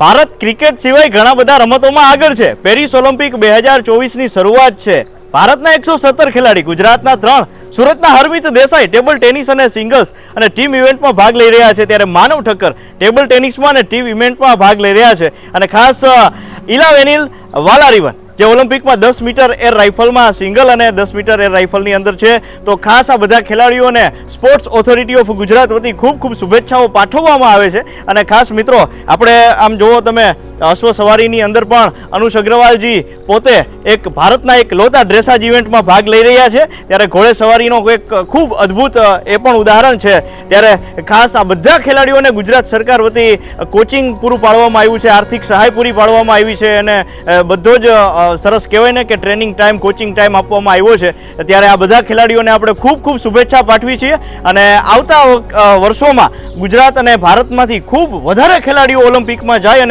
Bharat cricket સિવાય ઘણા બધા રમતોમાં આગળ છે। પેરિસ ઓલિમ્પિક 2024ની શરૂઆત છે। ભારતના 117 ખેલાડી, ગુજરાતના 3, સુરતના હરમિત દેસાઈ ટેબલ ટેનિસ અને સિંગલ્સ અને ટીમ ઇવેન્ટમાં ભાગ લઈ રહ્યા છે। ત્યારે માનવ ઠક્કર ટેબલ ટેનિસમાં અને ટીમ ઇવેન્ટમાં ભાગ લઈ રહ્યા છે। અને ખાસ ઇલાવેનિલ વાલારિવન જે ઓલિમ્પિકમાં 10 મીટર એર રાઇફલમાં સિંગલ અને 10 મીટર એર રાઇફલની અંદર છે। તો ખાસ આ બધા ખેલાડીઓને સ્પોર્ટ્સ ઓથોરિટી ઓફ ગુજરાત વતી ખૂબ ખૂબ શુભેચ્છાઓ પાઠવવામાં આવે છે। અને ખાસ મિત્રો, આપણે આમ જુઓ તમે અશ્વ સવારીની અંદર પણ અનુષ અગ્રવાલજી પોતે એક ભારતના એક લોતા ડ્રેસાજ ઇવેન્ટમાં ભાગ લઈ રહ્યા છે। ત્યારે ઘોડે સવારીનો એક ખૂબ અદ્ભુત એ પણ ઉદાહરણ છે। ત્યારે ખાસ આ બધા ખેલાડીઓને ગુજરાત સરકાર વતી કોચિંગ પૂરું પાડવામાં આવ્યું છે, આર્થિક સહાય પૂરી પાડવામાં આવી છે અને બધો જ સરસ કહેવાય ને કે ટ્રેનિંગ ટાઈમ, કોચિંગ ટાઈમ આપવામાં આવ્યો છે। ત્યારે આ બધા ખેલાડીઓને આપણે ખૂબ ખૂબ શુભેચ્છા પાઠવી છીએ અને આવતા વર્ષોમાં ગુજરાત અને ભારતમાંથી ખૂબ વધારે ખેલાડીઓ ઓલિમ્પિકમાં જાય અને